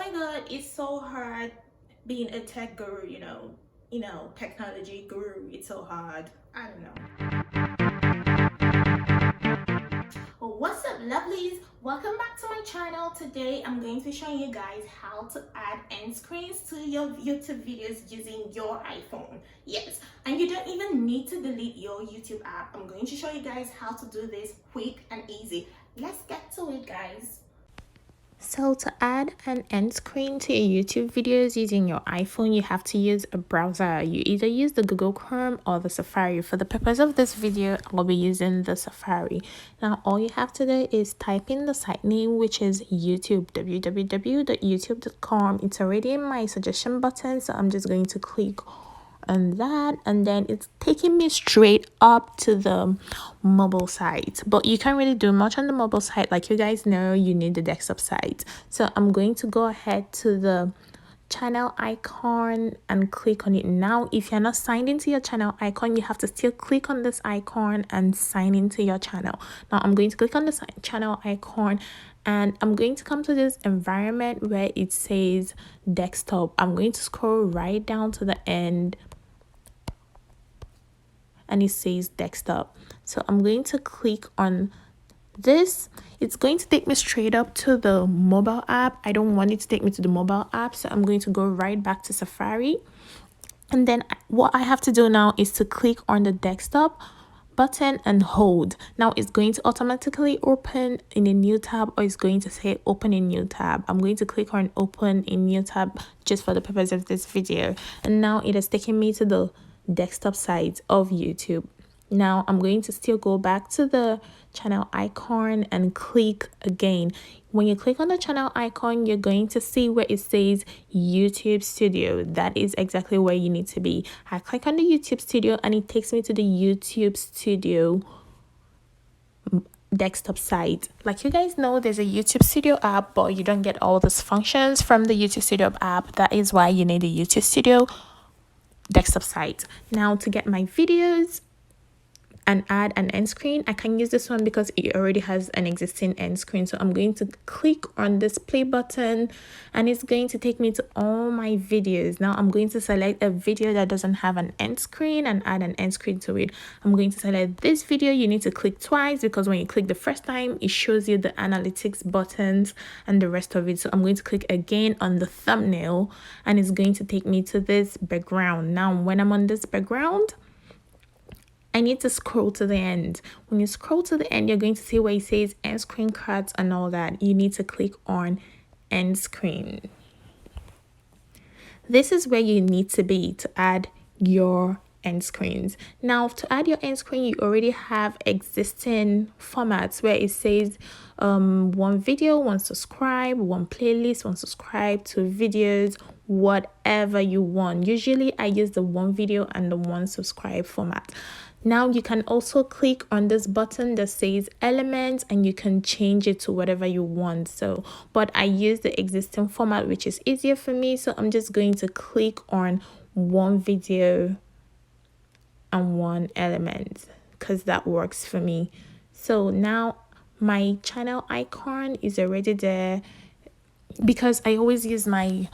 my god, it's so hard being a tech guru, technology guru. It's so hard. I don't know. What's up, lovelies? Welcome back to my channel. Today I'm going to show you guys how to add end screens to your YouTube videos using your iPhone. Yes, and you don't even need to delete your YouTube app. I'm going to show you guys how to do this quick and easy. Let's get to it, guys. So to add an end screen to your YouTube videos using your iPhone, you have to use a browser. You either use the Google Chrome or the Safari. For the purpose of this video, I'll be using the Safari. Now, all you have to do is type in the site name, which is YouTube, www.youtube.com. It's already in my suggestion button, so I'm just going to click on that, and then it's taking me straight up to the mobile site, but you can't really do much on the mobile site. Like you guys know, you need the desktop site. So I'm going to go ahead to the channel icon and click on it. Now if you're not signed into your channel icon, you have to still click on this icon and sign into your channel. Now I'm going to click on the channel icon, and I'm going to come to this environment where it says desktop. I'm going to scroll right down to the end and it says desktop. So I'm going to click on this. It's going to take me straight up to the mobile app. I don't want it to take me to the mobile app, so I'm going to go right back to Safari. And then what I have to do now is to click on the desktop button and hold. Now it's going to automatically open in a new tab, or it's going to say open in new tab. I'm going to click on open in new tab just for the purpose of this video, and now it has taken me to the desktop side of YouTube. Now I'm going to still go back to the channel icon and click again. When you click on the channel icon, you're going to see where it says YouTube Studio. That is exactly where you need to be. I click on the YouTube Studio and it takes me to the YouTube Studio desktop site. Like you guys know, there's a YouTube Studio app, but you don't get all those functions from the YouTube Studio app. That is why you need the YouTube Studio desktop site. Now to get my videos and add an end screen, I can use this one because it already has an existing end screen. So I'm going to click on this play button and it's going to take me to all my videos. Now I'm going to select a video that doesn't have an end screen and add an end screen to it. I'm going to select this video. You need to click twice because when you click the first time, it shows you the analytics buttons and the rest of it. So I'm going to click again on the thumbnail and it's going to take me to this background. Now when I'm on this background, I need to scroll to the end. When you scroll to the end, you're going to see where it says end screen cards and all that. You need to click on end screen. This is where you need to be to add your end screens. Now to add your end screen, you already have existing formats where it says one video, one subscribe, one playlist, one subscribe, two videos, whatever you want. Usually I use the one video and the one subscribe format. Now you can also click on this button that says elements and you can change it to whatever you want. So, but I use the existing format, which is easier for me. So I'm just going to click on one video and one element because that works for me. So now my channel icon is already there because I always use my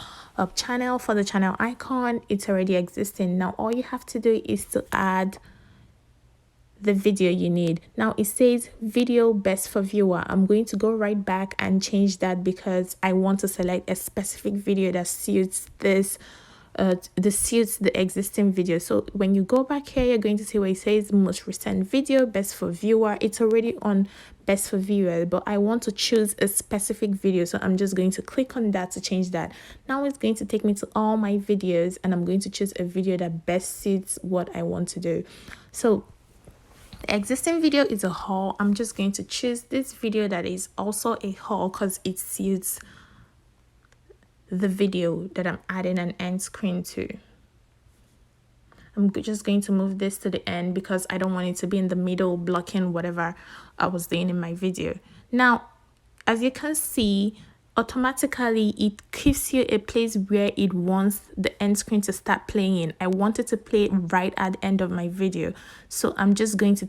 channel for the channel icon. It's already existing. Now all you have to do is to add the video you need. Now it says video best for viewer. I'm going to go right back and change that because I want to select a specific video that suits this suits the existing video. So when you go back here, you're going to see where it says most recent video best for viewer. It's already on best for viewer, but I want to choose a specific video, so I'm just going to click on that to change that. Now it's going to take me to all my videos and I'm going to choose a video that best suits what I want to do. So the existing video is a haul. I'm just going to choose this video that is also a haul because it suits the video that I'm adding an end screen to. I'm just going to move this to the end because I don't want it to be in the middle blocking whatever I was doing in my video. Now, as you can see, automatically it gives you a place where it wants the end screen to start playing. I want it to play right at the end of my video, so I'm just going to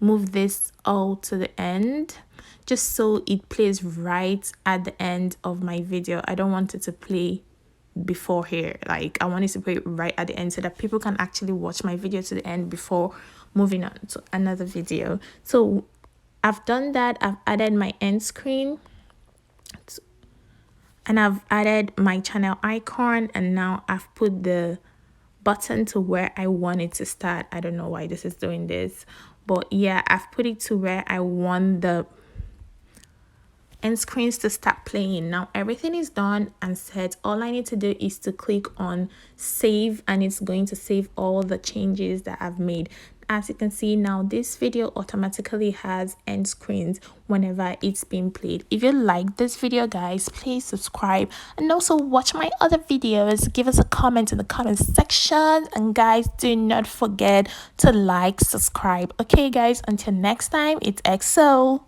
move this all to the end just so it plays right at the end of my video. I don't want it to play before here. Like I want it to play right at the end so that people can actually watch my video to the end before moving on to another video. So I've done that. I've added my end screen and I've added my channel icon, and now I've put the button to where I want it to start. I don't know why this is doing this, but yeah, I've put it to where I want the end screens to start playing. Now everything is done and set. All I need to do is to click on save, and it's going to save all the changes that I've made. As you can see now, this video automatically has end screens whenever it's being played. If you like this video, guys, please subscribe and also watch my other videos. Give us a comment in the comment section, and guys, do not forget to like, subscribe. Okay guys, until next time, it's EXO.